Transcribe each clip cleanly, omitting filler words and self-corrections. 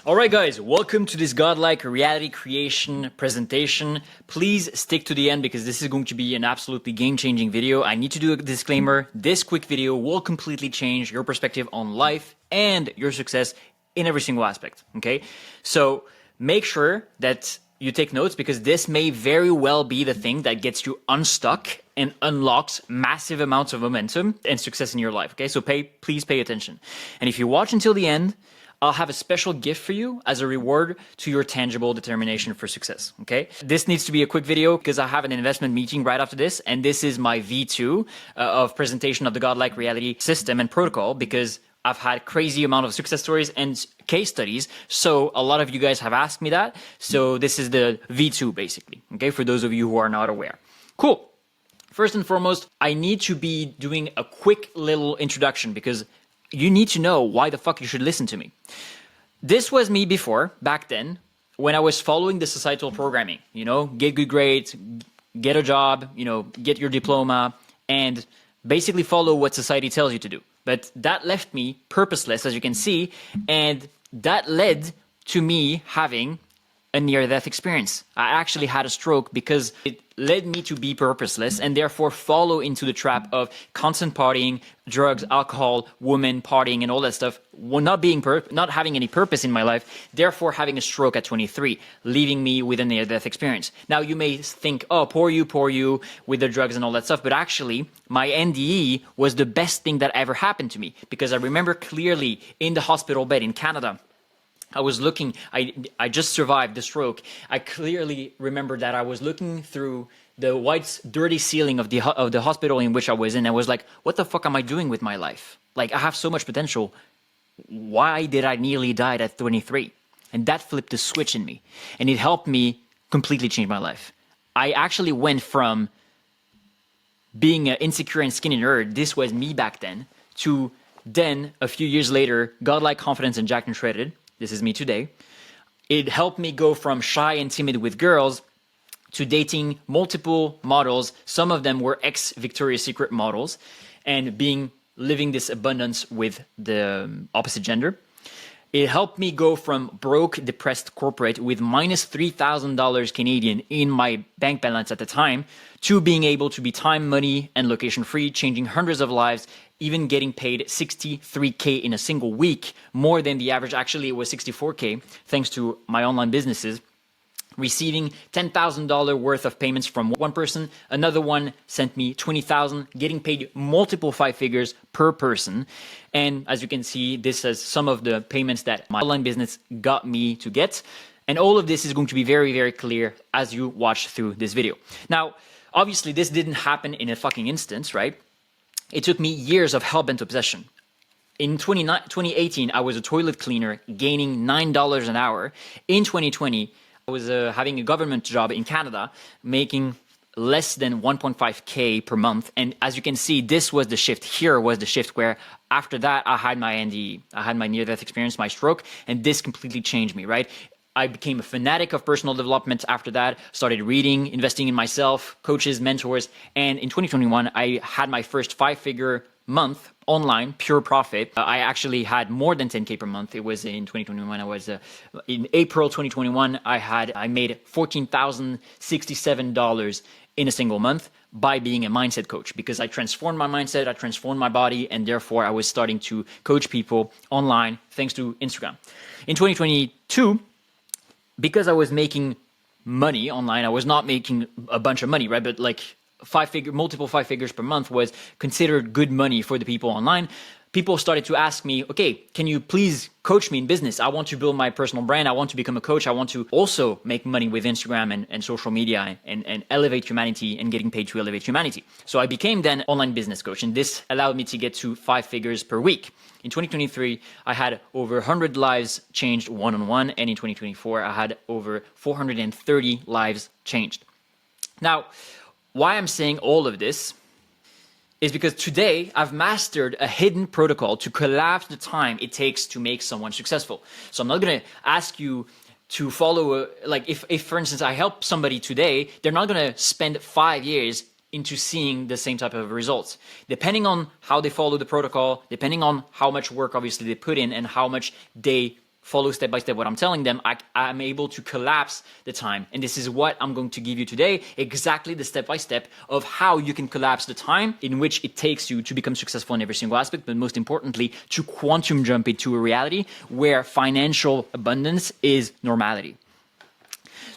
Alright guys, welcome to this godlike reality creation presentation. Please stick to the end because this is going to be an absolutely game-changing video. I need to do a disclaimer. This quick video will completely change your perspective on life and your success in every single aspect, okay? So make sure that you take notes because this may very well be the thing that gets you unstuck and unlocks massive amounts of momentum and success in your life, okay? So please pay attention. And if you watch until the end, I'll have a special gift for you as a reward to your tangible determination for success, okay? This needs to be a quick video because I have an investment meeting right after this, and this is my V2 of presentation of the godlike reality system and protocol because I've had crazy amount of success stories and case studies, so a lot of you guys have asked me that, so this is the V2 basically, okay, for those of you who are not aware. Cool. First and foremost, I need to be doing a quick little introduction because you need to know why the fuck you should listen to me. This was me before, back then, when I was following the societal programming, you know, get good grades, get a job, you know, get your diploma, and basically follow what society tells you to do. But that left me purposeless, as you can see, and that led to me having a near-death experience. I actually had a stroke because it led me to be purposeless and therefore follow into the trap of constant partying, drugs, alcohol, women, partying, and all that stuff, not having any purpose in my life, therefore having a stroke at 23, leaving me with a near-death experience. Now you may think, oh, poor you, with the drugs and all that stuff, but actually my NDE was the best thing that ever happened to me because I remember clearly in the hospital bed in Canada, I was looking, I just survived the stroke. I clearly remember that I was looking through the white, dirty ceiling of the hospital in which I was in. I was like, what the fuck am I doing with my life? Like, I have so much potential. Why did I nearly die at 23? And that flipped the switch in me. And it helped me completely change my life. I actually went from being an insecure and skinny nerd, this was me back then, to then, a few years later, godlike confidence and jacked and shredded. This is me today. It helped me go from shy and timid with girls to dating multiple models. Some of them were ex-Victoria's Secret models and living this abundance with the opposite gender. It helped me go from broke, depressed corporate with minus $3,000 Canadian in my bank balance at the time to being able to be time, money, and location free, changing hundreds of lives, even getting paid $63K in a single week, more than the average. Actually, it was $64K, thanks to my online businesses. Receiving $10,000 worth of payments from one person, another one sent me $20,000, getting paid multiple 5 figures per person. And as you can see, this is some of the payments that my online business got me to get. And all of this is going to be very, very clear as you watch through this video. Now, obviously, this didn't happen in a fucking instant, right? It took me years of hell-bent obsession. In 2018, I was a toilet cleaner, gaining $9 an hour. In 2020, I was having a government job in Canada, making less than 1.5K per month. And as you can see, this was the shift. Here was the shift where after that, I had my NDE. I had my near-death experience, my stroke, and this completely changed me, right? I became a fanatic of personal development after that, started reading, investing in myself, coaches, mentors. And in 2021, I had my first 5-figure month online, pure profit. I actually had more than 10K per month. It was in 2021. In April 2021, I made $14,067 in a single month by being a mindset coach because I transformed my mindset, I transformed my body, and therefore I was starting to coach people online thanks to Instagram. In 2022, because I was making money online, I was not making a bunch of money, right? But like multiple 5 figures per month was considered good money for the people online. People started to ask me, okay, can you please coach me in business? I want to build my personal brand. I want to become a coach. I want to also make money with Instagram and social media and elevate humanity and getting paid to elevate humanity. So I became then online business coach, and this allowed me to get to 5 figures per week. In 2023, I had over 100 lives changed one-on-one, and in 2024, I had over 430 lives changed. Now, why I'm saying all of this is because today I've mastered a hidden protocol to collapse the time it takes to make someone successful. So I'm not going to ask you to follow, if for instance, I help somebody today, they're not going to spend 5 years into seeing the same type of results. Depending on how they follow the protocol, depending on how much work obviously they put in and how much they follow step by step what I'm telling them, I'm able to collapse the time. And this is what I'm going to give you today, exactly the step by step of how you can collapse the time in which it takes you to become successful in every single aspect, but most importantly, to quantum jump into a reality where financial abundance is normality.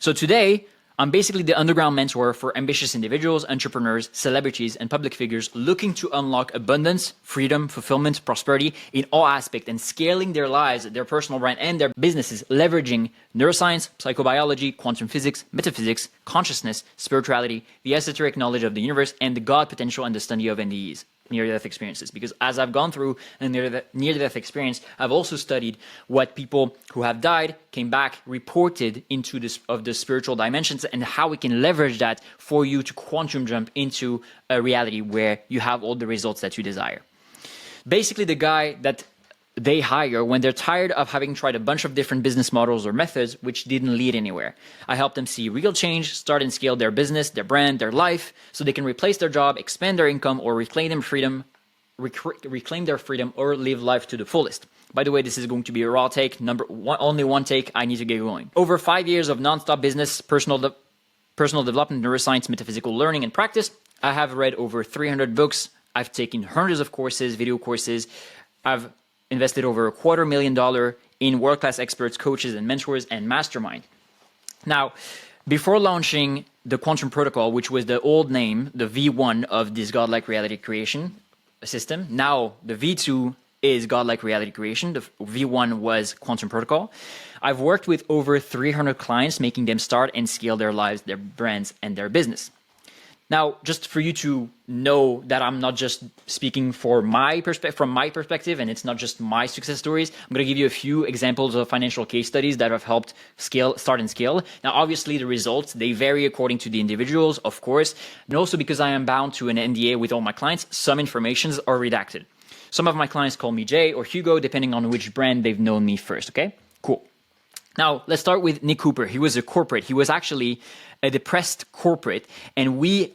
So today, I'm basically the underground mentor for ambitious individuals, entrepreneurs, celebrities, and public figures looking to unlock abundance, freedom, fulfillment, prosperity in all aspects and scaling their lives, their personal brand, and their businesses, leveraging neuroscience, psychobiology, quantum physics, metaphysics, consciousness, spirituality, the esoteric knowledge of the universe, and the God potential and the study of NDEs. Near-death experiences, because as I've gone through a near-death experience, I've also studied what people who have died came back reported into this of the spiritual dimensions and how we can leverage that for you to quantum jump into a reality where you have all the results that you desire. Basically, the guy that they hire when they're tired of having tried a bunch of different business models or methods which didn't lead anywhere. I help them see real change, start and scale their business, their brand, their life, so they can replace their job, expand their income, or reclaim their freedom, or live life to the fullest. By the way, this is going to be a raw take, only one take, I need to get going. Over 5 years of nonstop business, personal development, neuroscience, metaphysical learning, and practice, I have read over 300 books, I've taken hundreds of courses, video courses, I've invested over $250,000 in world-class experts, coaches, and mentors, and mastermind. Now, before launching the Quantum Protocol, which was the old name, the V1 of this godlike reality creation system, now the V2 is godlike reality creation. The V1 was Quantum Protocol. I've worked with over 300 clients, making them start and scale their lives, their brands, and their business. Now, just for you to know that I'm not just speaking from my perspective, and it's not just my success stories, I'm going to give you a few examples of financial case studies that have helped start and scale. Now, obviously, the results, they vary according to the individuals, of course, and also because I am bound to an NDA with all my clients, some informations are redacted. Some of my clients call me Jay or Hugo, depending on which brand they've known me first, okay? Cool. Now, let's start with Nick Cooper. He was a corporate. He was actually a depressed corporate, and we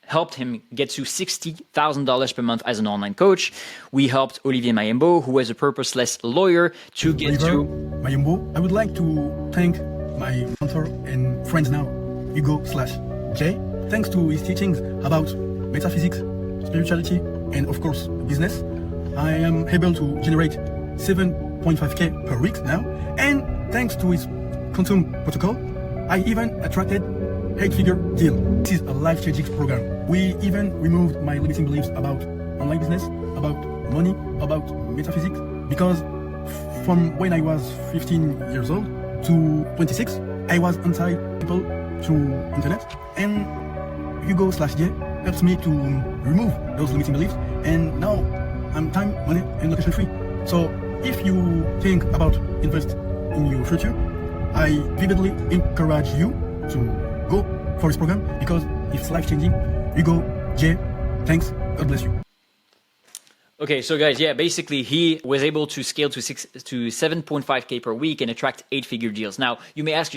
helped him get to $60,000 per month as an online coach. We helped Olivier Mayembo, who was a purposeless lawyer, to get to... Mayembo, I would like to thank my mentor and friends now, Hugo/Jay. Thanks to his teachings about metaphysics, spirituality, and of course, business, I am able to generate 7.5K per week now. And thanks to his Quantum Protocol, I even attracted 8-figure deal. This is a life-changing program. We even removed my limiting beliefs about online business, about money, about metaphysics, because from when I was 15 years old to 26, I was anti-people through internet, and Hugo/Jay helps me to remove those limiting beliefs, and now I'm time, money, and location free. So if you think about invest in your future, I vividly encourage you to go for this program because it's life-changing. Hugo, Jay, thanks. God bless you. Okay, so guys, yeah, basically he was able to scale to 7.5K per week and attract 8-figure deals. Now, you may ask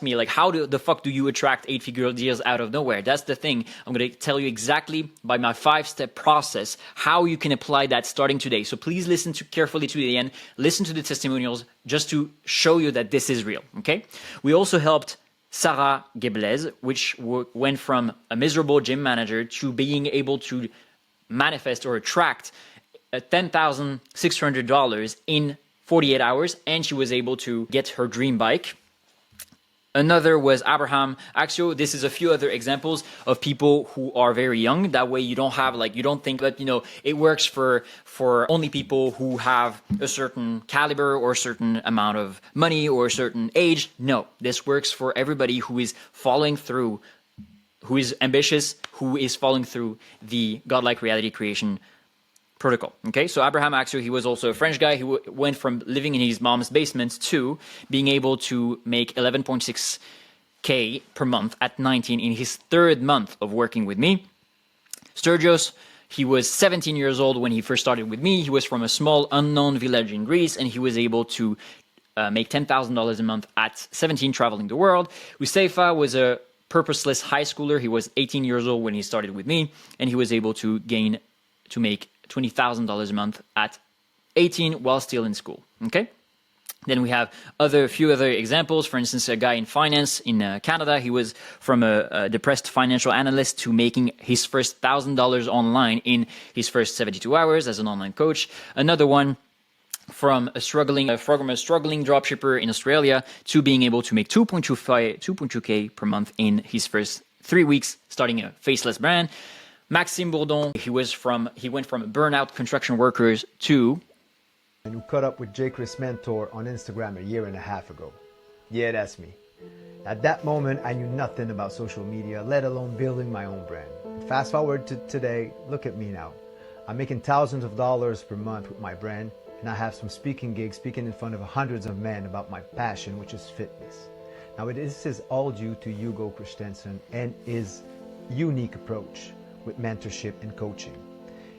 me, like, how the fuck do you attract 8-figure deals out of nowhere? That's the thing. I'm going to tell you exactly by my 5-step process how you can apply that starting today. So please listen carefully to the end. Listen to the testimonials just to show you that this is real, okay? We also helped Sarah Geblez, which went from a miserable gym manager to being able to manifest or attract $10,600 in 48 hours, and she was able to get her dream bike. Another was Abraham Axio. This is a few other examples of people who are very young. That way you don't have, like, you don't think that, you know, it works for only people who have a certain caliber or a certain amount of money or a certain age. No, this works for everybody who is following through, who is ambitious, who is following through the godlike reality creation protocol. Okay, so Abraham Axio, he was also a French guy who went from living in his mom's basement to being able to make 11.6K per month at 19 in his 3rd month of working with me. Sturgios, he was 17 years old when he first started with me. He was from a small unknown village in Greece, and he was able to make $10,000 a month at 17, traveling the world. Useifa was a purposeless high schooler. He was 18 years old when he started with me, and he was able to make $20,000 a month at 18 while still in school. Okay, Then we have a few other examples. For instance, a guy in finance in Canada, he was from a depressed financial analyst to making his first $1,000 online in his first 72 hours as an online coach. Another one from a struggling dropshipper in Australia to being able to make 2.2K per month in his first 3 weeks starting a faceless brand. Maxime Bourdon, he went from burnout construction workers to and who caught up with J. Chris Mentor on Instagram a year and a half ago. Yeah, that's me. At that moment, I knew nothing about social media, let alone building my own brand. Fast forward to today, look at me now. I'm making thousands of dollars per month with my brand, and I have some speaking gigs, speaking in front of hundreds of men about my passion, which is fitness. Now, this is all due to Hugo Christensen and his unique approach with mentorship and coaching.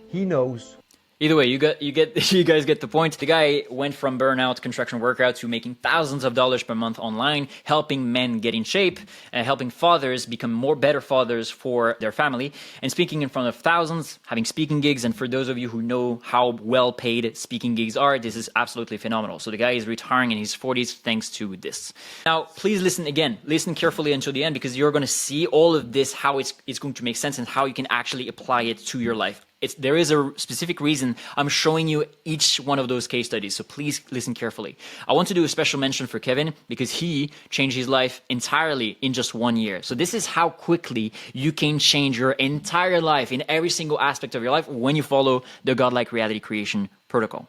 He knows. Either way, you guys get the point. The guy went from burnout construction workout to making thousands of dollars per month online, helping men get in shape, helping fathers become better fathers for their family, and speaking in front of thousands, having speaking gigs. And for those of you who know how well paid speaking gigs are, this is absolutely phenomenal. So the guy is retiring in his 40s thanks to this. Now, please listen carefully until the end, because you're going to see all of this, how it's going to make sense and how you can actually apply it to your life. There is a specific reason I'm showing you each one of those case studies, so please listen carefully. I want to do a special mention for Kevin because he changed his life entirely in just 1 year. So this is how quickly you can change your entire life in every single aspect of your life when you follow the Godlike Reality Creation protocol.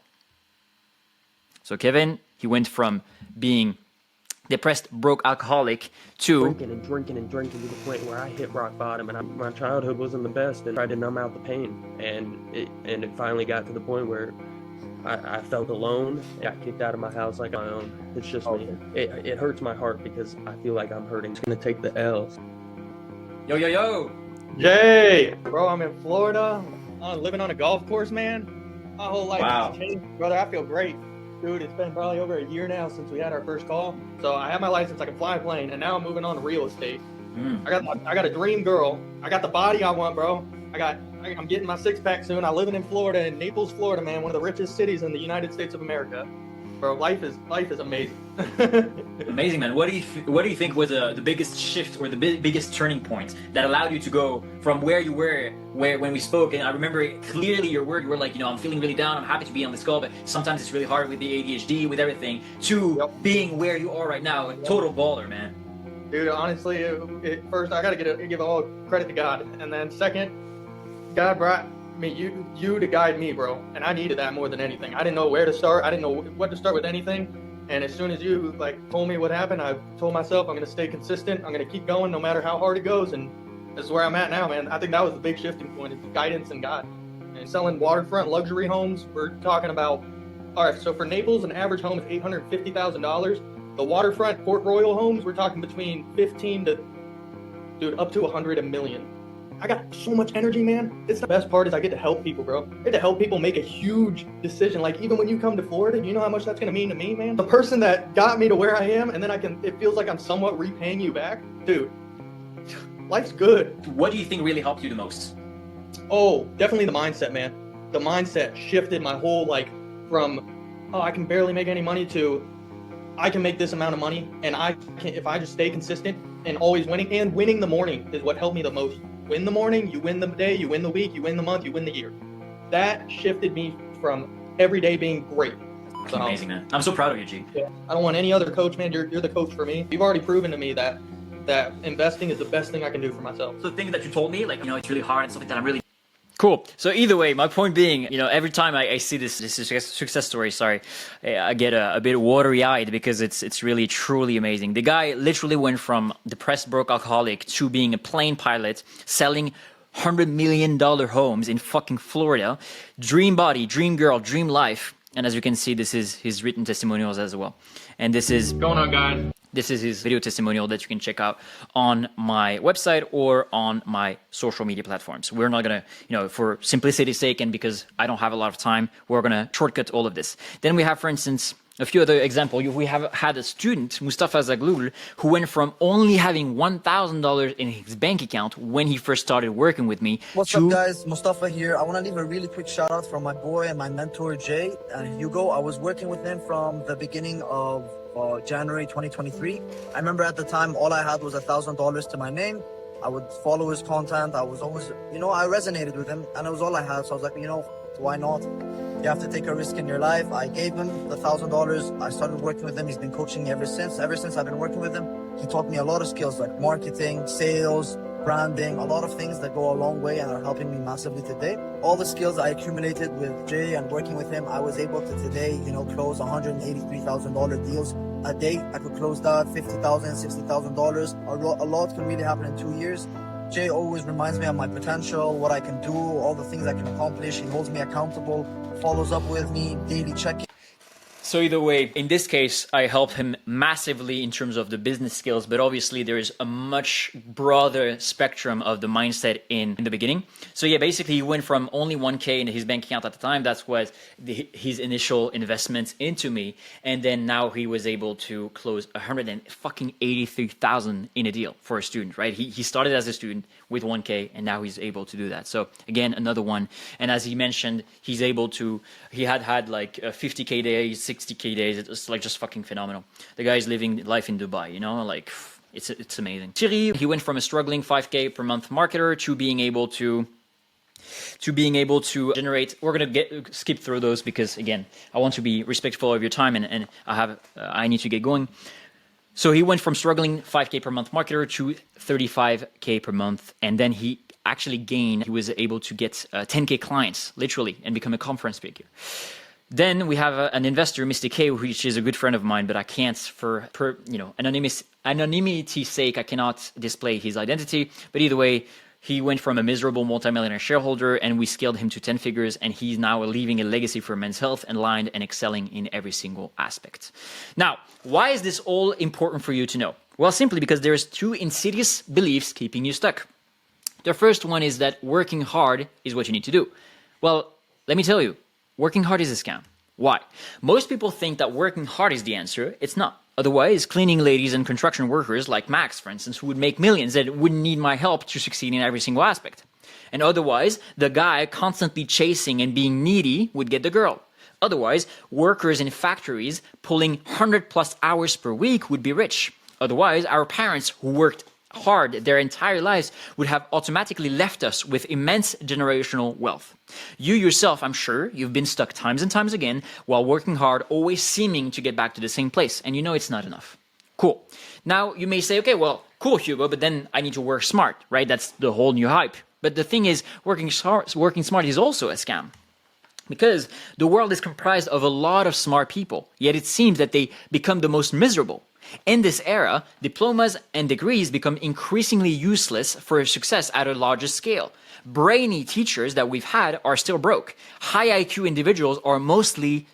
So Kevin, he went from being depressed, broke alcoholic to drinking to the point where I hit rock bottom, and my childhood wasn't the best, and tried to numb out the pain, and it finally got to the point where I felt alone, got kicked out of my house like on my own. It's just me. It hurts my heart because I feel like I'm hurting. It's gonna take the L's. Yo. Jay, bro, I'm in Florida. I'm living on a golf course, man. My whole life has changed, brother. I feel great. Dude, it's been probably over a year now since we had our first call. So I have my license, I can fly a plane, and now I'm moving on to real estate. I got a dream girl. I got the body I want, bro. I'm getting my six-pack soon. I'm living in Florida, in Naples, Florida, man, one of the richest cities in the United States of America. Bro, life is amazing. Amazing, man. What do you think was the biggest shift or the biggest turning point that allowed you to go from where you were when we spoke? And I remember clearly your word. You were like, I'm feeling really down. I'm happy to be on this call, but sometimes it's really hard with the ADHD, with everything, to being where you are right now. Total baller, man. Dude, honestly, first I got to give all credit to God, and then second, God brought me you to guide me, bro, and I needed that more than anything. I didn't know where to start. I didn't know what to start with anything, and as soon as you told me what happened, I told myself I'm going to stay consistent. I'm going to keep going no matter how hard it goes, and this is where I'm at now, man. I think that was the big shifting point, is guidance and God. And selling waterfront luxury homes, we're talking about, all right, so for Naples, an average home is $850,000. The waterfront Port Royal homes, we're talking between 15 to up to 100 million. I got so much energy, man. It's the best part is I get to help people, bro. I get to help people make a huge decision. Like, even when you come to Florida, you know how much that's going to mean to me, man? The person that got me to where I am, and then it feels like I'm somewhat repaying you back. Dude, life's good. What do you think really helped you the most? Oh, definitely the mindset, man. The mindset shifted my whole, from, I can barely make any money to, I can make this amount of money, and if I just stay consistent and always winning, and winning the morning is what helped me the most. Win the morning, you win the day, you win the week, you win the month, you win the year. That shifted me from every day being great. So, amazing, man. I'm so proud of you, G. Yeah, I don't want any other coach, man. You're the coach for me. You've already proven to me that investing is the best thing I can do for myself. So the thing that you told me, it's really hard and stuff like that, I'm really cool. So either way, my point being, every time I see this success story, I get a bit watery-eyed because it's really truly amazing. The guy literally went from depressed, broke alcoholic to being a plane pilot, selling $100 million homes in fucking Florida. Dream body, dream girl, dream life. And as you can see, this is his written testimonials as well. And this is what's going on, guys. This is his video testimonial that you can check out on my website or on my social media platforms. We're not going to, for simplicity's sake and because I don't have a lot of time, we're going to shortcut all of this. Then we have, for instance, a few other examples. We have had a student, Mustafa Zaglul, who went from only having $1,000 in his bank account when he first started working with me. What's up, guys? Mustafa here. I want to leave a really quick shout out from my boy and my mentor, Jay and Hugo. I was working with him from the beginning of January 2023. I remember at the time, all I had was $1,000 to my name. I would follow his content. I was always, I resonated with him, and it was all I had. So I was like, why not? You have to take a risk in your life. I gave him the $1,000. I started working with him. He's been coaching me ever since. Ever since I've been working with him, he taught me a lot of skills like marketing, sales, branding, a lot of things that go a long way and are helping me massively today. All the skills I accumulated with Jay and working with him, I was able to today, close $183,000 deals a day. I could close that $50,000, $60,000. A lot can really happen in 2 years. Jay always reminds me of my potential, what I can do, all the things I can accomplish. He holds me accountable, follows up with me, daily check-in. So either way, in this case, I helped him massively in terms of the business skills, but obviously there is a much broader spectrum of the mindset in the beginning. So yeah, basically he went from only 1K in his bank account at the time. That was his initial investment into me. And then now he was able to close $183,000 in a deal for a student, right? He started as a student with 1K and now he's able to do that. So again, another one. And as he mentioned, he had like 50K days, 60K days. It's like just fucking phenomenal. The guy's living life in Dubai, like it's amazing. Thierry, he went from a struggling 5K per month marketer to being able to generate. We're gonna skip through those because again, I want to be respectful of your time and I need to get going. So he went from struggling 5K per month marketer to 35K per month, and then he was able to get 10K clients literally and become a conference speaker. Then we have an investor, Mr. K, which is a good friend of mine, but I can't for anonymity's sake, I cannot display his identity. But either way, he went from a miserable multimillionaire shareholder and we scaled him to 10 figures, and he's now leaving a legacy for men's health and aligned and excelling in every single aspect. Now, why is this all important for you to know? Well, simply because there's two insidious beliefs keeping you stuck. The first one is that working hard is what you need to do. Well, let me tell you, working hard is a scam. Why? Most people think that working hard is the answer. It's not. Otherwise, cleaning ladies and construction workers like Max, for instance, who would make millions that wouldn't need my help to succeed in every single aspect. And otherwise, the guy constantly chasing and being needy would get the girl. Otherwise, workers in factories pulling 100+ hours per week would be rich. Otherwise, our parents who worked hard their entire lives would have automatically left us with immense generational wealth. You yourself, I'm sure, you've been stuck times and times again while working hard, always seeming to get back to the same place, and you know it's not enough. Cool. Now, you may say, okay, well, cool, Hugo, but then I need to work smart, right? That's the whole new hype. But the thing is, working smart is also a scam. Because the world is comprised of a lot of smart people, yet it seems that they become the most miserable. In this era, diplomas and degrees become increasingly useless for success at a larger scale. Brainy teachers that we've had are still broke. High IQ individuals are mostly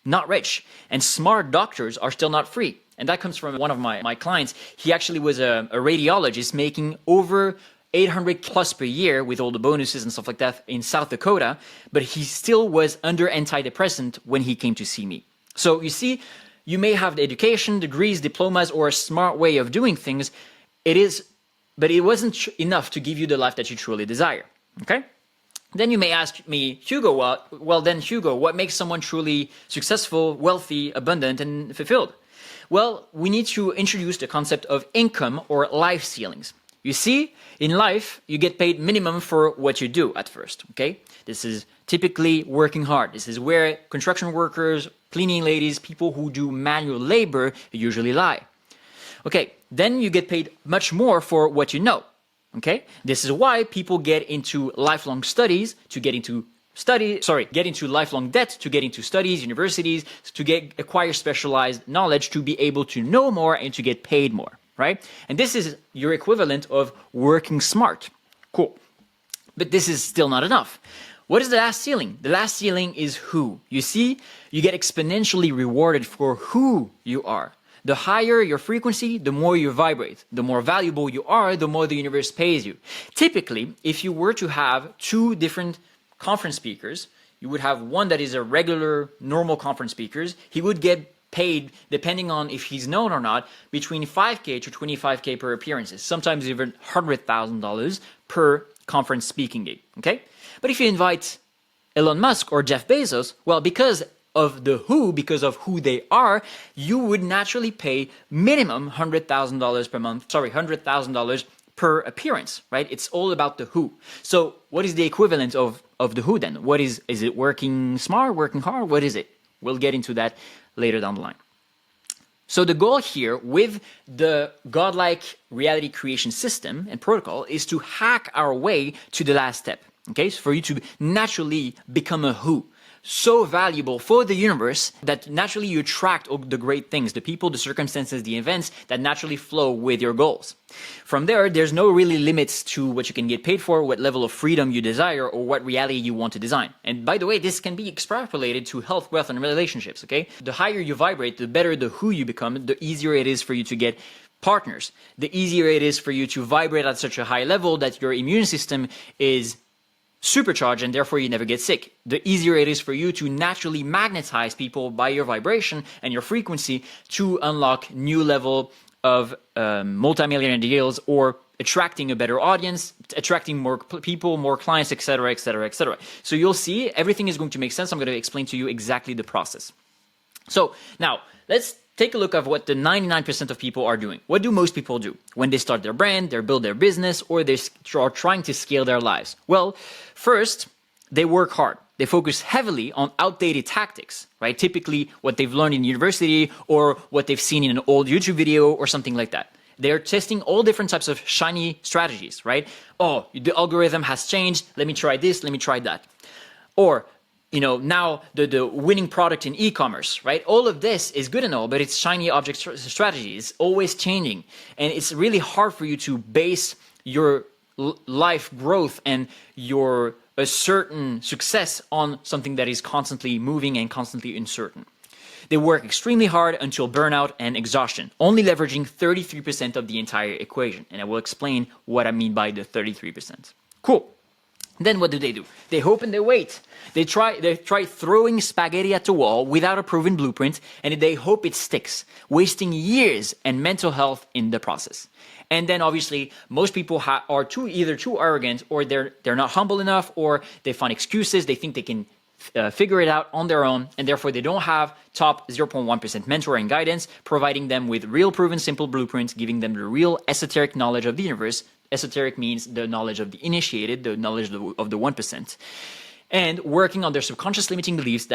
not rich. And smart doctors are still not free. And that comes from one of my clients. He actually was a radiologist making over 800 plus per year with all the bonuses and stuff like that in South Dakota, but he still was under antidepressant when he came to see me. So you see, you may have the education, degrees, diplomas, or a smart way of doing things. But it wasn't enough to give you the life that you truly desire. Okay? Then you may ask me, Hugo, what makes someone truly successful, wealthy, abundant, and fulfilled? Well, we need to introduce the concept of income or life ceilings. You see, in life, you get paid minimum for what you do at first, okay? This is typically working hard. This is where construction workers, cleaning ladies, people who do manual labor usually lie. Okay, then you get paid much more for what you know, okay? This is why people get into lifelong studies to get into lifelong debt to get into studies, universities, to acquire specialized knowledge, to be able to know more and to get paid more. Right? And this is your equivalent of working smart. Cool. But this is still not enough. What is the last ceiling? The last ceiling is who. You see, you get exponentially rewarded for who you are. The higher your frequency, the more you vibrate. The more valuable you are, the more the universe pays you. Typically, if you were to have two different conference speakers, you would have one that is a regular, normal conference speaker. He would get paid, depending on if he's known or not, between 5K to 25K per appearances, sometimes even $100,000 per conference speaking gig, okay? But if you invite Elon Musk or Jeff Bezos, well, because of who they are, you would naturally pay minimum $100,000 per month, $100,000 per appearance, right? It's all about the who. So what is the equivalent of the who then? What is it working smart, working hard? What is it? We'll get into that later down the line. So the goal here with the godlike reality creation system and protocol is to hack our way to the last step, okay? So for you to naturally become a who. So valuable for the universe that naturally you attract all the great things, the people, the circumstances, the events that naturally flow with your goals. From there, there's no really limits to what you can get paid for, what level of freedom you desire, or what reality you want to design. And by the way, this can be extrapolated to health, wealth, and relationships, okay? The higher you vibrate, the better the who you become, the easier it is for you to get partners. The easier it is for you to vibrate at such a high level that your immune system is supercharged and therefore you never get sick. The easier it is for you to naturally magnetize people by your vibration and your frequency to unlock new level of multi-millionaire deals or attracting a better audience, attracting more people, more clients, etc., etc., etc. So you'll see everything is going to make sense. I'm going to explain to you exactly the process. So now let's take a look at what the 99% of people are doing. What do most people do when they start their brand, they build their business, or they are trying to scale their lives? Well, first, they work hard. They focus heavily on outdated tactics, right? Typically what they've learned in university or what they've seen in an old YouTube video or something like that. They're testing all different types of shiny strategies, right? Oh, the algorithm has changed. Let me try this. Let me try that. Or now the winning product in e-commerce, right? All of this is good and all, but it's shiny object strategy. It's always changing. And it's really hard for you to base your life growth and your a certain success on something that is constantly moving and constantly uncertain. They work extremely hard until burnout and exhaustion, only leveraging 33% of the entire equation. And I will explain what I mean by the 33%. Cool. Then what do? They hope and they wait. They try throwing spaghetti at the wall without a proven blueprint, and they hope it sticks, wasting years and mental health in the process. And then obviously most people are either too arrogant, or they're not humble enough, or they find excuses. They think they can figure it out on their own, and therefore they don't have top 0.1% mentor and guidance, providing them with real proven simple blueprints, giving them the real esoteric knowledge of the universe. Esoteric means the knowledge of the initiated, the knowledge of the 1%, and working on their subconscious limiting beliefs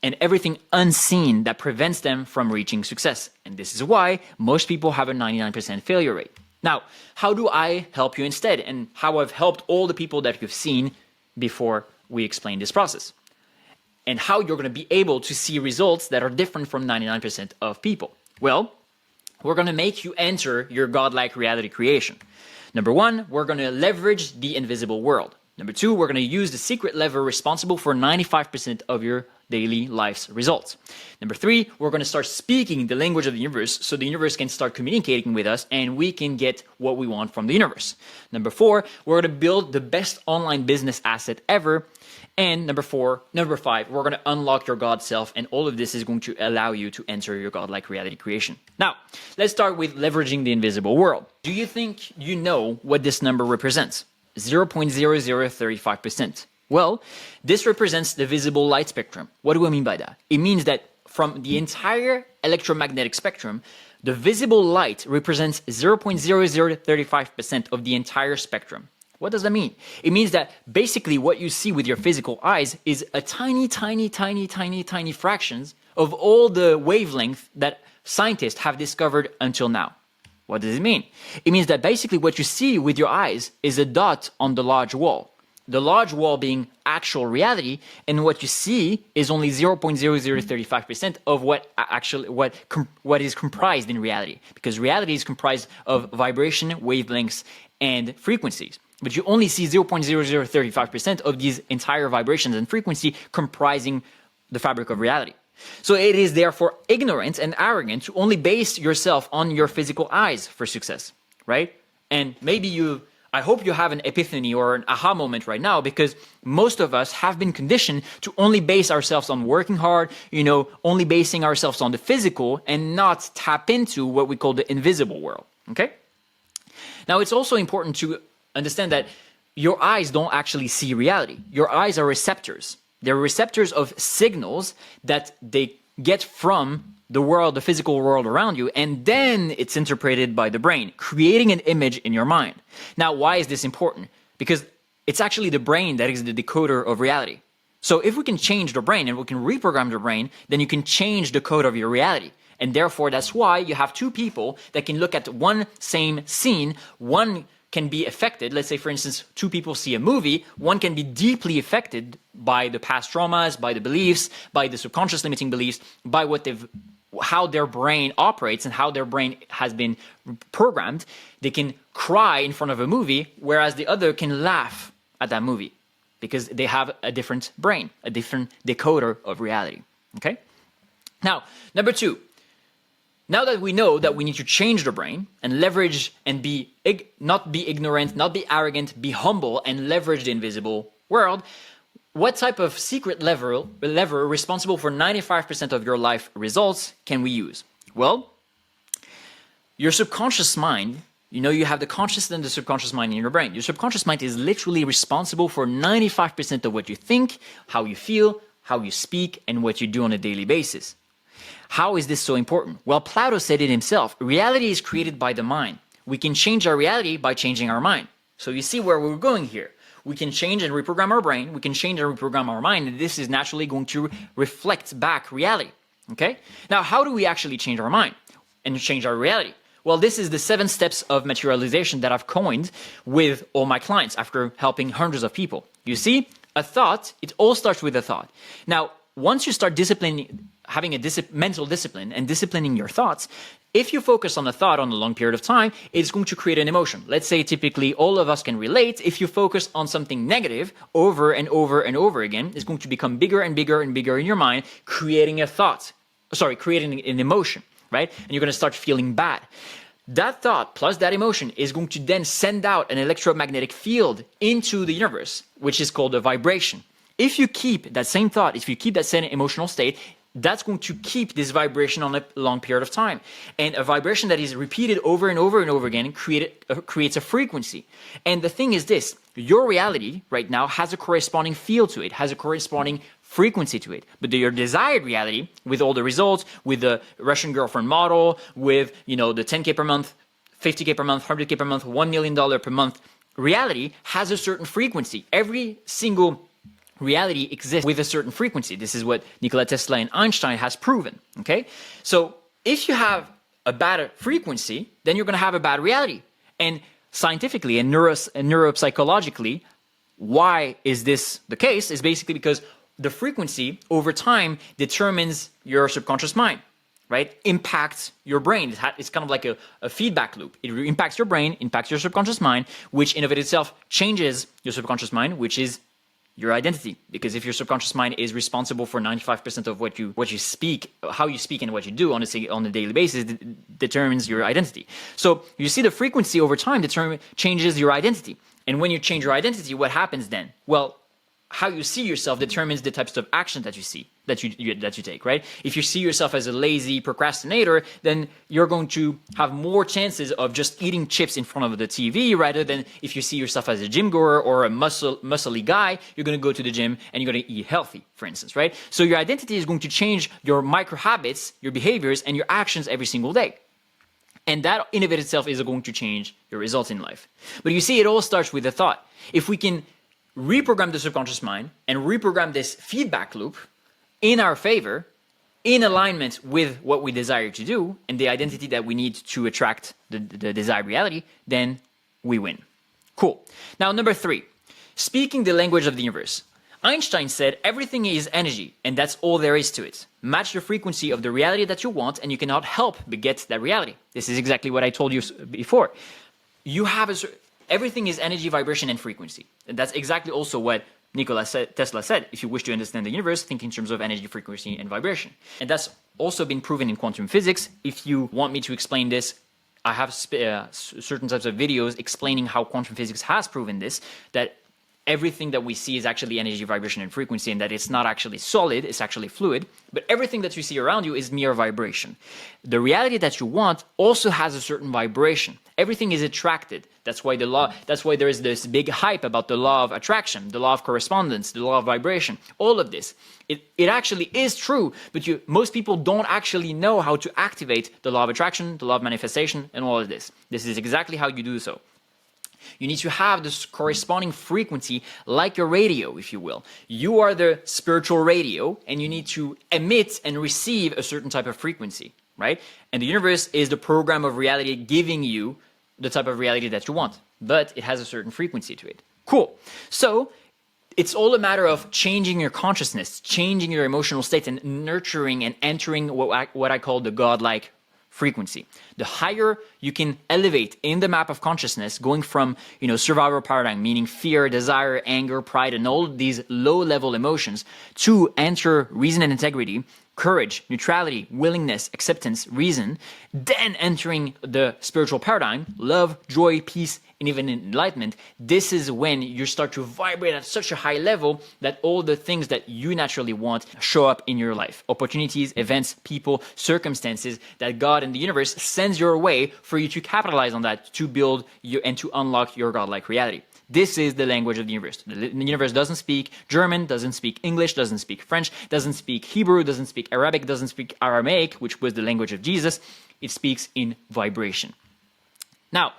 and everything unseen that prevents them from reaching success. And this is why most people have a 99% failure rate. Now, how do I help you instead? And how I've helped all the people that you've seen before we explain this process. And how you're going to be able to see results that are different from 99% of people. Well, we're going to make you enter your godlike reality creation. Number one, we're going to leverage the invisible world. Number two, we're going to use the secret lever responsible for 95% of your daily life's results. Number three, we're going to start speaking the language of the universe so the universe can start communicating with us and we can get what we want from the universe. Number four, we're going to build the best online business asset ever. And number five, we're going to unlock your God self, and all of this is going to allow you to enter your godlike reality creation. Now, let's start with leveraging the invisible world. Do you think you know what this number represents? 0.0035%. Well, this represents the visible light spectrum. What do I mean by that? It means that from the entire electromagnetic spectrum, the visible light represents 0.0035% of the entire spectrum. What does that mean? It means that basically what you see with your physical eyes is a tiny fractions of all the wavelength that scientists have discovered until now. What does it mean? It means that basically what you see with your eyes is a dot on the large wall. The large wall being actual reality, and what you see is only 0.0035% of what is comprised in reality. Because reality is comprised of vibration, wavelengths, and frequencies. But you only see 0.0035% of these entire vibrations and frequency comprising the fabric of reality. So it is therefore ignorant and arrogant to only base yourself on your physical eyes for success, right? And maybe you I hope you have an epiphany or an aha moment right now, because most of us have been conditioned to only base ourselves on working hard, only basing ourselves on the physical and not tap into what we call the invisible world, okay? Now, it's also important to understand that your eyes don't actually see reality. Your eyes are receptors. They're receptors of signals that they get from the world, the physical world around you, and then it's interpreted by the brain, creating an image in your mind. Now, why is this important? Because it's actually the brain that is the decoder of reality. So if we can change the brain and we can reprogram the brain, then you can change the code of your reality. And therefore, that's why you have two people that can look at one same scene. One can be affected. Let's say, for instance, two people see a movie. One can be deeply affected by the past traumas, by the beliefs, by the subconscious limiting beliefs, by how their brain operates and how their brain has been programmed. They can cry in front of a movie, whereas the other can laugh at that movie because they have a different brain, a different decoder of reality. Okay? Now, number two, now that we know that we need to change the brain and leverage and not be ignorant, not be arrogant, be humble and leverage the invisible world, what type of secret lever responsible for 95% of your life results can we use? Well, your subconscious mind, you have the conscious and the subconscious mind in your brain. Your subconscious mind is literally responsible for 95% of what you think, how you feel, how you speak, and what you do on a daily basis. How is this so important? Well, Plato said it himself. Reality is created by the mind. We can change our reality by changing our mind. So you see where we're going here. We can change and reprogram our brain. We can change and reprogram our mind. And this is naturally going to reflect back reality. Okay? Now, how do we actually change our mind and change our reality? Well, this is the 7 steps of materialization that I've coined with all my clients after helping hundreds of people. You see, a thought, it all starts with a thought. Now, once you start having a mental discipline and disciplining your thoughts, if you focus on a thought on a long period of time, it's going to create an emotion. Let's say typically all of us can relate. If you focus on something negative over and over and over again, it's going to become bigger and bigger and bigger in your mind, creating an emotion, right? And you're going to start feeling bad. That thought plus that emotion is going to then send out an electromagnetic field into the universe, which is called a vibration. If you keep that same thought, if you keep that same emotional state, that's going to keep this vibration on a long period of time. And a vibration that is repeated over and over and over again creates a frequency. And the thing is this, your reality right now has a corresponding field to it, has a corresponding frequency to it. But your desired reality, with all the results, with the Russian girlfriend model, with the 10K per month, 50K per month, 100K per month, $1 million per month, reality has a certain frequency. Every single reality exists with a certain frequency. This is what Nikola Tesla and Einstein has proven, okay? So if you have a bad frequency, then you're going to have a bad reality. And scientifically and neuropsychologically, why is this the case? Is basically because the frequency over time determines your subconscious mind, right? Impacts your brain. It's kind of like a feedback loop. It impacts your brain, impacts your subconscious mind, which in of itself changes your subconscious mind, which is your identity. Because if your subconscious mind is responsible for 95% of what you speak, how you speak and what you do on a daily basis, determines your identity. So you see the frequency over time changes your identity. And when you change your identity, what happens then? Well, how you see yourself determines the types of action that you take, right? If you see yourself as a lazy procrastinator, then you're going to have more chances of just eating chips in front of the TV rather than if you see yourself as a gym goer or a muscly guy, you're going to go to the gym and you're going to eat healthy, for instance, right? So your identity is going to change your micro habits, your behaviors, and your actions every single day. And that in of itself is going to change your results in life. But you see, it all starts with a thought. If we can reprogram the subconscious mind and reprogram this feedback loop in our favor, in alignment with what we desire to do and the identity that we need to attract the desired reality, then we win. Cool. Now, number 3, speaking the language of the universe. Einstein said everything is energy, and that's all there is to it. Match the frequency of the reality that you want, and you cannot help but get that reality. This is exactly what I told you before. You have everything is energy, vibration, and frequency. And that's exactly also what Nikola Tesla said. If you wish to understand the universe, think in terms of energy, frequency, and vibration. And that's also been proven in quantum physics. If you want me to explain this I have certain types of videos explaining how quantum physics has proven this, that everything that we see is actually energy, vibration, and frequency, and that it's not actually solid, it's actually fluid, but everything that you see around you is mere vibration. The reality that you want also has a certain vibration. Everything is attracted. That's why there is this big hype about the law of attraction, the law of correspondence, the law of vibration, all of this. It actually is true, but most people don't actually know how to activate the law of attraction, the law of manifestation, and all of this. This is exactly how you do so. You need to have this corresponding frequency like a radio, if you will. You are the spiritual radio, and you need to emit and receive a certain type of frequency, right? And the universe is the program of reality giving you the type of reality that you want, but it has a certain frequency to it. Cool. So it's all a matter of changing your consciousness, changing your emotional state, and nurturing and entering what I call the godlike frequency. The higher you can elevate in the map of consciousness, going from, survival paradigm, meaning fear, desire, anger, pride, and all these low-level emotions, to enter reason and integrity, courage, neutrality, willingness, acceptance, reason, then entering the spiritual paradigm, love, joy, peace, and even enlightenment, this is when you start to vibrate at such a high level that all the things that you naturally want show up in your life. Opportunities, events, people, circumstances that God and the universe sends your way for you to capitalize on that, to build and to unlock your godlike reality. This is the language of the universe. The universe doesn't speak German, doesn't speak English, doesn't speak French, doesn't speak Hebrew, doesn't speak Arabic, doesn't speak Aramaic, which was the language of Jesus. It speaks in vibration. Now,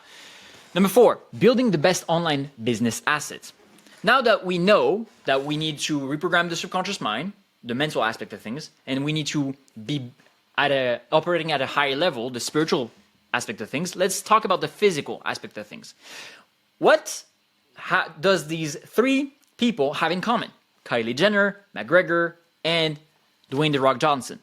number 4, building the best online business assets. Now that we know that we need to reprogram the subconscious mind, the mental aspect of things, and we need to be operating at a higher level, the spiritual aspect of things, let's talk about the physical aspect of things. What does these 3 people have in common? Kylie Jenner, McGregor, and Dwayne "The Rock" Johnson.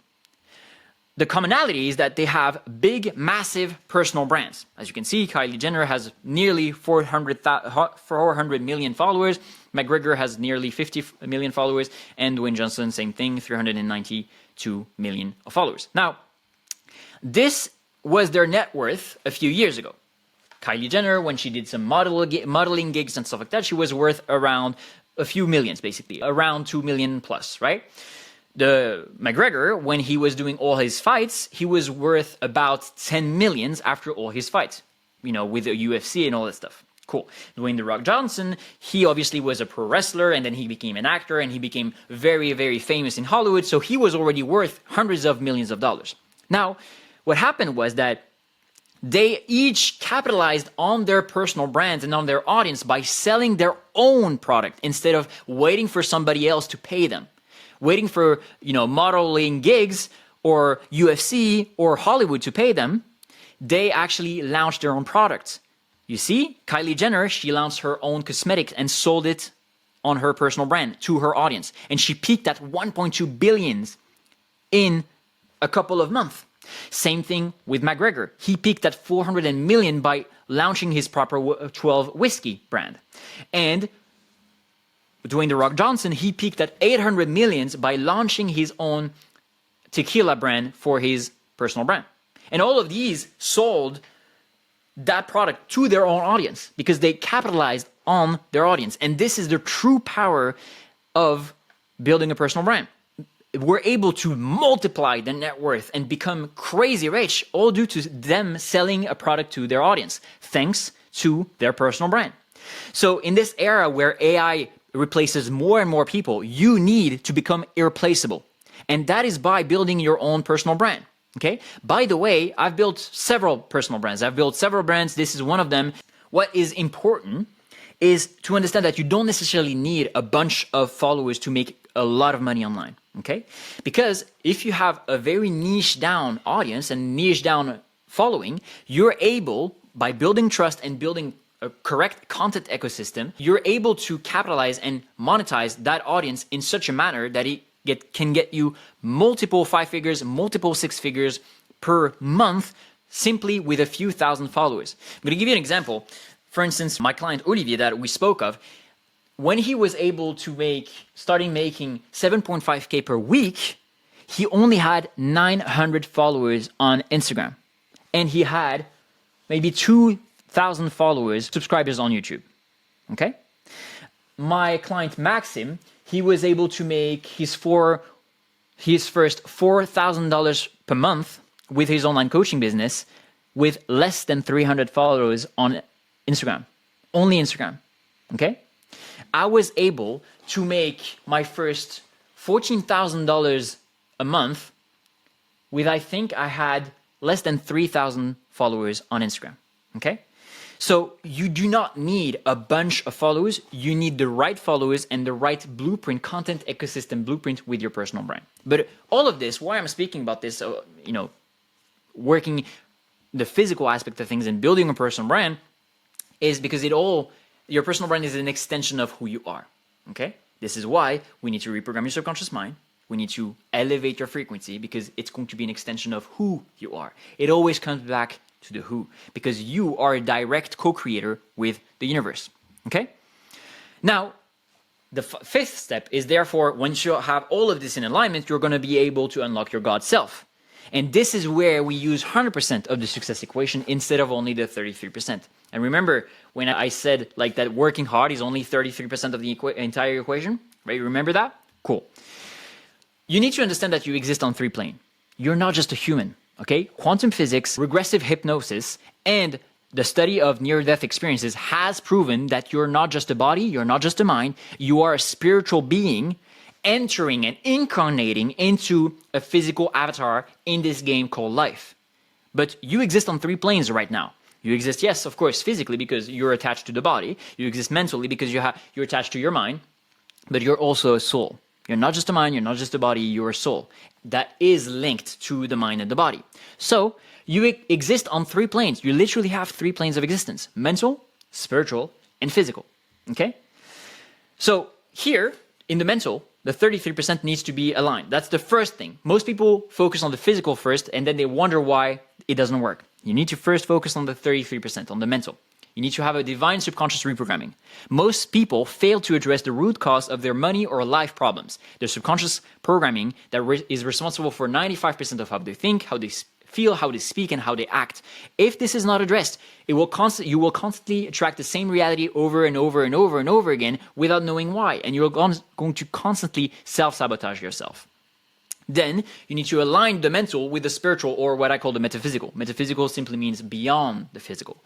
The commonality is that they have big, massive personal brands. As you can see, Kylie Jenner has nearly 400 million followers. McGregor has nearly 50 million followers. And Dwayne Johnson, same thing, 392 million followers. Now, this was their net worth a few years ago. Kylie Jenner, when she did some modeling gigs and stuff like that, she was worth around a few millions, basically, around 2 million plus, right? The McGregor, when he was doing all his fights, he was worth about 10 millions after all his fights, with the UFC and all that stuff. Cool. Dwayne "The Rock" Johnson, he obviously was a pro wrestler, and then he became an actor, and he became very, very famous in Hollywood, so he was already worth hundreds of millions of dollars. Now, what happened was that they each capitalized on their personal brands and on their audience by selling their own product instead of waiting for somebody else to pay them. Waiting for, modeling gigs or UFC or Hollywood to pay them, they actually launched their own products. You see, Kylie Jenner, she launched her own cosmetics and sold it on her personal brand to her audience. And she peaked at 1.2 billion in a couple of months. Same thing with McGregor. He peaked at 400 million by launching his proper 12 whiskey brand. And Dwayne "The Rock" Johnson, he peaked at 800 million by launching his own tequila brand for his personal brand. And all of these sold that product to their own audience because they capitalized on their audience. And this is the true power of building a personal brand. We're able to multiply the net worth and become crazy rich, all due to them selling a product to their audience, thanks to their personal brand. So in this era where AI replaces more and more people, you need to become irreplaceable. And that is by building your own personal brand. Okay? By the way, I've built several personal brands. I've built several brands. This is one of them. What is important is to understand that you don't necessarily need a bunch of followers to make a lot of money online. Okay? Because if you have a very niche down audience and niche down following, you're able, by building trust and building a correct content ecosystem, you're able to capitalize and monetize that audience in such a manner that it can get you multiple 5 figures, multiple 6 figures per month, simply with a few thousand followers. I'm going to give you an example. For instance, my client Olivier that we spoke of, when he was able to starting making 7.5K per week, he only had 900 followers on Instagram. And he had maybe 2,000 followers, subscribers on YouTube. Okay? My client Maxim, he was able to make his first $4,000 per month with his online coaching business with less than 300 followers on Instagram. Only Instagram. Okay? I was able to make my first $14,000 a month with, I think I had less than 3,000 followers on Instagram. Okay? So you do not need a bunch of followers. You need the right followers and the right blueprint, content ecosystem blueprint with your personal brand. But all of this, why I'm speaking about this, working the physical aspect of things and building a personal brand is because your personal brand is an extension of who you are. Okay? This is why we need to reprogram your subconscious mind. We need to elevate your frequency because it's going to be an extension of who you are. It always comes back to the who, because you are a direct co-creator with the universe. Okay? Now, the fifth step is therefore, once you have all of this in alignment, you're going to be able to unlock your God self. And this is where we use 100% of the success equation instead of only the 33%. And remember, when I said like that working hard is only 33% of the entire equation, right? Remember that? Cool. You need to understand that you exist on 3 planes. You're not just a human. Okay, quantum physics, regressive hypnosis, and the study of near-death experiences has proven that you're not just a body, you're not just a mind, you are a spiritual being entering and incarnating into a physical avatar in this game called life. But you exist on 3 planes right now. You exist, yes, of course, physically because you're attached to the body. You exist mentally because you're attached to your mind, but you're also a soul. You're not just a mind, you're not just a body, you're a soul that is linked to the mind and the body. So you exist on 3 planes. You literally have 3 planes of existence: mental, spiritual, and physical. Okay? So here in the mental, the 33% needs to be aligned. That's the first thing. Most people focus on the physical first and then they wonder why it doesn't work. You need to first focus on the 33%, on the mental. You need to have a divine subconscious reprogramming. Most people fail to address the root cause of their money or life problems. Their subconscious programming that is responsible for 95% of how they think, how they feel, how they speak, and how they act. If this is not addressed, you will constantly attract the same reality over and over and over and over again without knowing why. And you're going to constantly self-sabotage yourself. Then you need to align the mental with the spiritual, or what I call the metaphysical. Metaphysical simply means beyond the physical.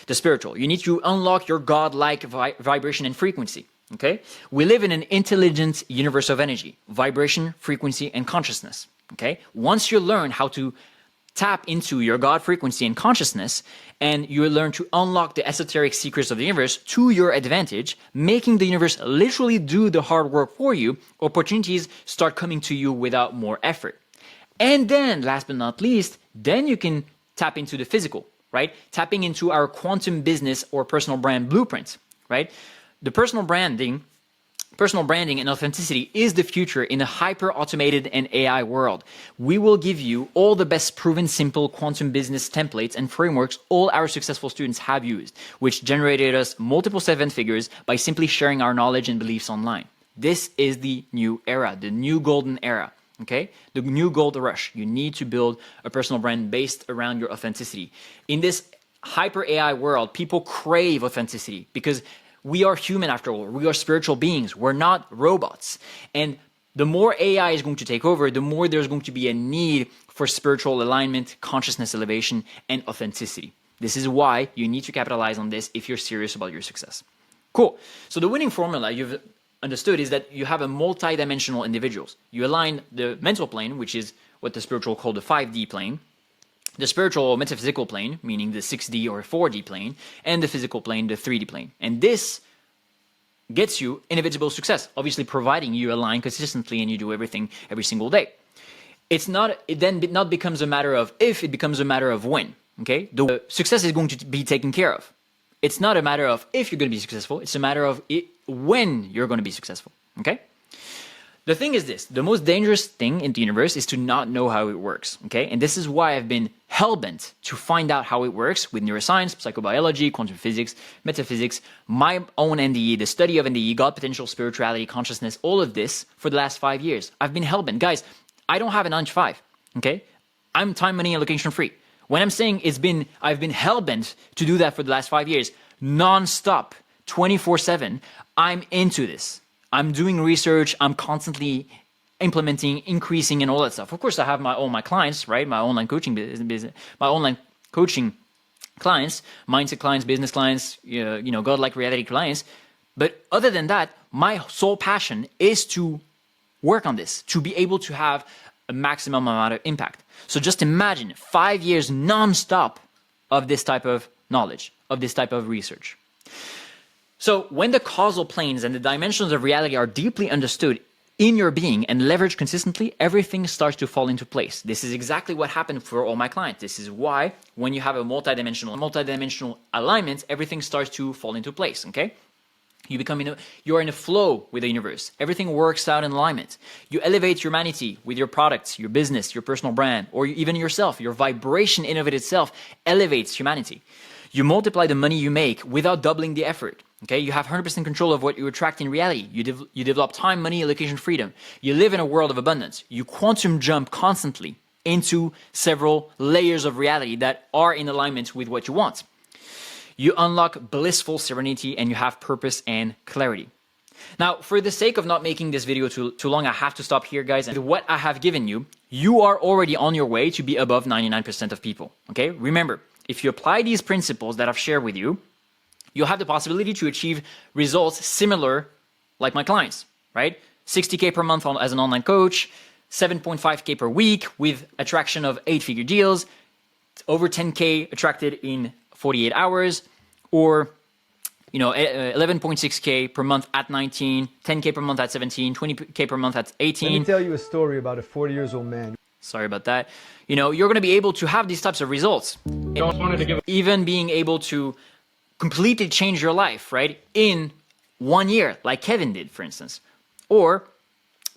The spiritual. You need to unlock your God-like vibration and frequency. Okay? We live in an intelligent universe of energy, vibration, frequency, and consciousness. Okay? Once you learn how to tap into your God frequency and consciousness, and you learn to unlock the esoteric secrets of the universe to your advantage, making the universe literally do the hard work for you, opportunities start coming to you without more effort. And then, last but not least, then you can tap into the physical, right? Tapping into our quantum business or personal brand blueprint, right? The personal branding and authenticity is the future in a hyper-automated and AI world. We will give you all the best proven simple quantum business templates and frameworks all our successful students have used, which generated us multiple 7 figures by simply sharing our knowledge and beliefs online. This is the new era, the new golden era. Okay? The new gold rush. You need to build a personal brand based around your authenticity. In this hyper AI world, people crave authenticity because we are human after all. We are spiritual beings. We're not robots. And the more AI is going to take over, the more there's going to be a need for spiritual alignment, consciousness elevation, and authenticity. This is why you need to capitalize on this if you're serious about your success. Cool. So the winning formula you've understood is that you have a multi-dimensional individuals. You align the mental plane, which is what the spiritual call the 5D plane, the spiritual or metaphysical plane, meaning the 6D or 4D plane, and the physical plane, the 3D plane. And this gets you inevitable success, obviously providing you align consistently and you do everything every single day. It then not becomes a matter of if, it becomes a matter of when. Okay? The success is going to be taken care of. It's not a matter of if you're going to be successful, it's a matter of when you're going to be successful. Okay? The thing is this, the most dangerous thing in the universe is to not know how it works. Okay? And this is why I've been hell-bent to find out how it works with neuroscience, psychobiology, quantum physics, metaphysics, my own NDE, the study of NDE, God potential, spirituality, consciousness, all of this for the last 5 years. I've been hell-bent. Guys, I don't have a 9 to 5. Okay? I'm time, money, and location free. When I'm saying I've been hell-bent to do that for the last 5 years, non-stop, 24/7, I'm into this. I'm doing research, I'm constantly implementing, increasing, and all that stuff. Of course, I have my clients, right? My online coaching business, my online coaching clients, mindset clients, business clients, godlike reality clients. But other than that, my sole passion is to work on this, to be able to have a maximum amount of impact. So just imagine 5 years non-stop of this type of knowledge, of this type of research. So when the causal planes and the dimensions of reality are deeply understood in your being and leveraged consistently, everything starts to fall into place. This is exactly what happened for all my clients. This is why when you have a multidimensional alignment, everything starts to fall into place, okay? You're in a flow with the universe. Everything works out in alignment. You elevate humanity with your products, your business, your personal brand, or even yourself. Your vibration in of it itself elevates humanity. You multiply the money you make without doubling the effort. Okay, you have 100% control of what you attract in reality. You develop time, money, location, freedom. You live in a world of abundance. You quantum jump constantly into several layers of reality that are in alignment with what you want. You unlock blissful serenity and you have purpose and clarity. Now, for the sake of not making this video too long, I have to stop here, guys. And what I have given you, you are already on your way to be above 99% of people. Okay, remember, if you apply these principles that I've shared with you, you'll have the possibility to achieve results similar like my clients, right? 60K per month as an online coach, 7.5K per week with attraction of 8-figure deals, over 10K attracted in 48 hours, or 11.6K per month at 19, 10K per month at 17, 20K per month at 18. Let me tell you a story about a 40-year-old man. Sorry about that. You're going to be able to have these types of results. Even being able to completely change your life, right? In 1 year, like Kevin did, for instance. Or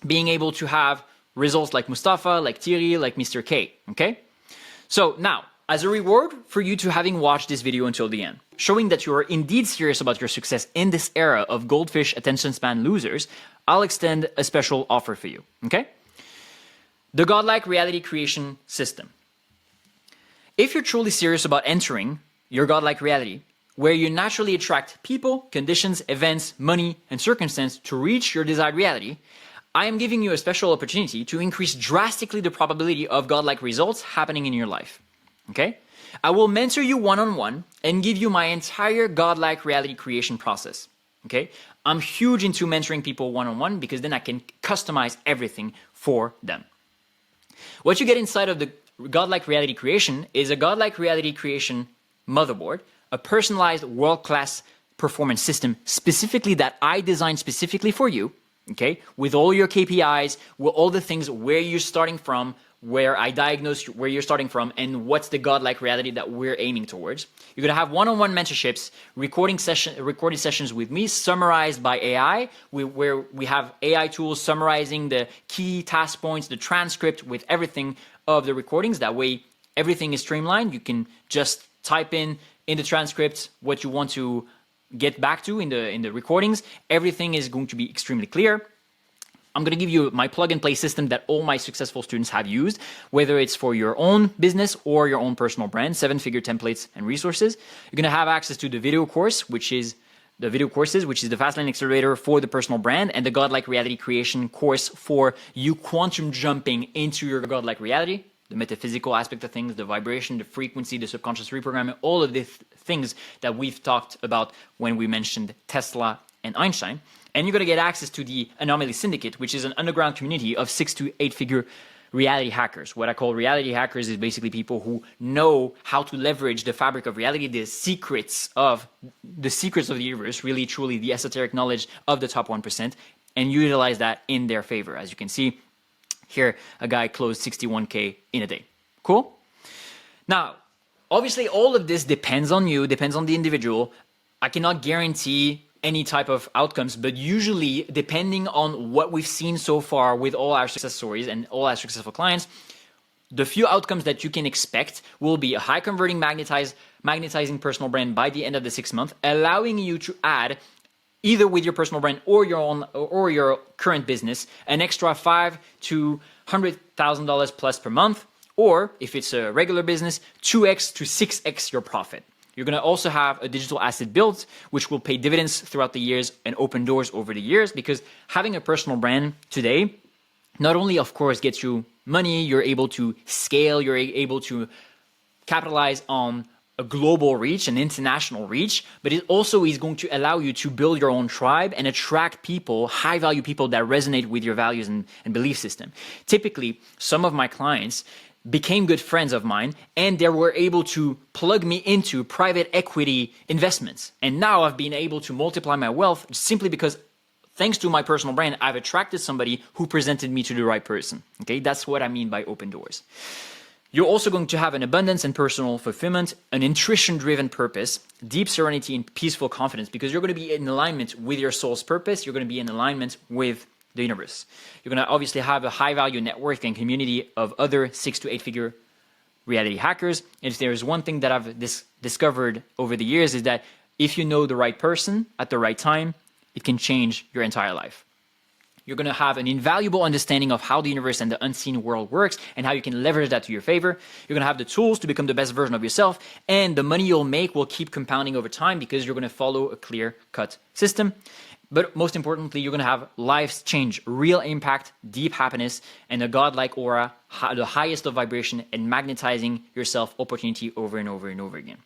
being able to have results like Mustafa, like Thierry, like Mr. K, okay? So now, as a reward for you to having watched this video until the end, showing that you are indeed serious about your success in this era of goldfish attention span losers, I'll extend a special offer for you, okay? The Godlike Reality Creation System. If you're truly serious about entering your Godlike reality, where you naturally attract people, conditions, events, money, and circumstance to reach your desired reality, I am giving you a special opportunity to increase drastically the probability of godlike results happening in your life. Okay? I will mentor you one-on-one and give you my entire godlike reality creation process. Okay? I'm huge into mentoring people one-on-one because then I can customize everything for them. What you get inside of the godlike reality creation is a godlike reality creation motherboard, a personalized world-class performance system specifically that I designed specifically for you, okay? With all your KPIs, with all the things where you're starting from, where I diagnosed where you're starting from, and what's the godlike reality that we're aiming towards. You're gonna have one-on-one mentorships, recorded sessions with me, summarized by AI, where we have AI tools summarizing the key task points, the transcript with everything of the recordings. That way, everything is streamlined. You can just type in the transcript what you want to get back to in the recordings. Everything is going to be extremely clear. I'm going to give you my plug and play system that all my successful students have used, whether it's for your own business or your own personal brand, 7-figure templates and resources. You're going to have access to the video course, which is the Fast Lane Accelerator for the personal brand, and the Godlike Reality Creation course for you quantum jumping into your godlike reality. The metaphysical aspect of things, the vibration, the frequency, the subconscious reprogramming, all of these things that we've talked about when we mentioned Tesla and Einstein. And you're going to get access to the Anomaly Syndicate, which is an underground community of 6 to 8 figure reality hackers. What I call reality hackers is basically people who know how to leverage the fabric of reality, the secrets of the universe, really truly the esoteric knowledge of the top 1%, and utilize that in their favor. As you can see, here, a guy closed 61K in a day. Cool? Now, obviously, all of this depends on you, depends on the individual. I cannot guarantee any type of outcomes, but usually, depending on what we've seen so far with all our success stories and all our successful clients, the few outcomes that you can expect will be a high converting magnetizing personal brand by the end of the 6 months, allowing you to add either with your personal brand or your own or your current business, an extra $500,000 to $100,000 plus per month, or if it's a regular business, 2x to 6x your profit. You're going to also have a digital asset built, which will pay dividends throughout the years and open doors over the years, because having a personal brand today not only, of course, gets you money, you're able to scale, you're able to capitalize on a global reach, an international reach, but it also is going to allow you to build your own tribe and attract people, high value people that resonate with your values and belief system. Typically, some of my clients became good friends of mine and they were able to plug me into private equity investments. And now I've been able to multiply my wealth simply because thanks to my personal brand, I've attracted somebody who presented me to the right person. Okay, that's what I mean by open doors. You're also going to have an abundance and personal fulfillment, an intuition-driven purpose, deep serenity and peaceful confidence, because you're going to be in alignment with your soul's purpose. You're going to be in alignment with the universe. You're going to obviously have a high-value network and community of other 6 to 8 figure reality hackers. And if there's one thing that I've discovered over the years is that if you know the right person at the right time, it can change your entire life. You're going to have an invaluable understanding of how the universe and the unseen world works and how you can leverage that to your favor. You're going to have the tools to become the best version of yourself, and the money you'll make will keep compounding over time because you're going to follow a clear-cut system. But most importantly, you're going to have lives change, real impact, deep happiness, and a godlike aura, the highest of vibration, and magnetizing yourself opportunity over and over and over again.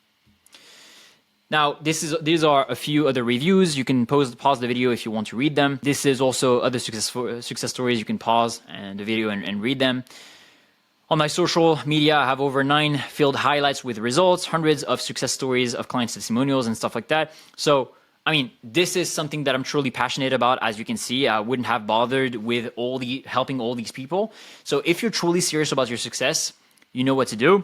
Now, these are a few other reviews. You can pause the video if you want to read them. This is also other success stories. You can pause the video and read them. On my social media, I have over 9 filled highlights with results, hundreds of success stories of client testimonials and stuff like that. So, I mean, this is something that I'm truly passionate about. As you can see, I wouldn't have bothered with helping all these people. So if you're truly serious about your success, you know what to do.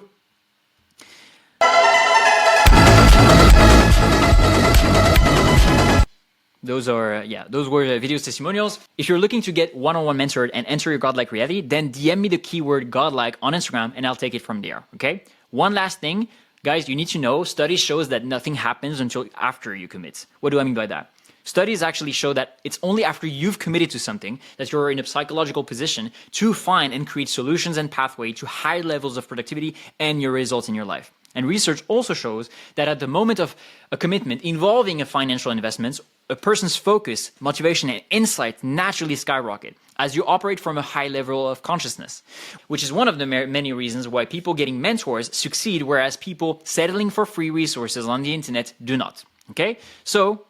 Those were video testimonials. If you're looking to get one-on-one mentored and enter your godlike reality, then DM me the keyword godlike on Instagram and I'll take it from there, okay? One last thing, guys, you need to know, studies shows that nothing happens until after you commit. What do I mean by that? Studies actually show that it's only after you've committed to something that you're in a psychological position to find and create solutions and pathway to high levels of productivity and your results in your life. And research also shows that at the moment of a commitment involving a financial investment, a person's focus, motivation, and insight naturally skyrocket as you operate from a high level of consciousness, which is one of the many reasons why people getting mentors succeed, whereas people settling for free resources on the internet do not. Okay? So,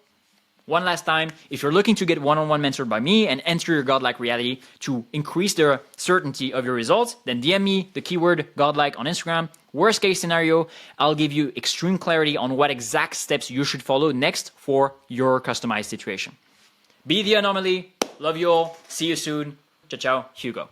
one last time, if you're looking to get one-on-one mentored by me and enter your godlike reality to increase the certainty of your results, then DM me the keyword godlike on Instagram. Worst case scenario, I'll give you extreme clarity on what exact steps you should follow next for your customized situation. Be the anomaly. Love you all. See you soon. Ciao, ciao. Hugo.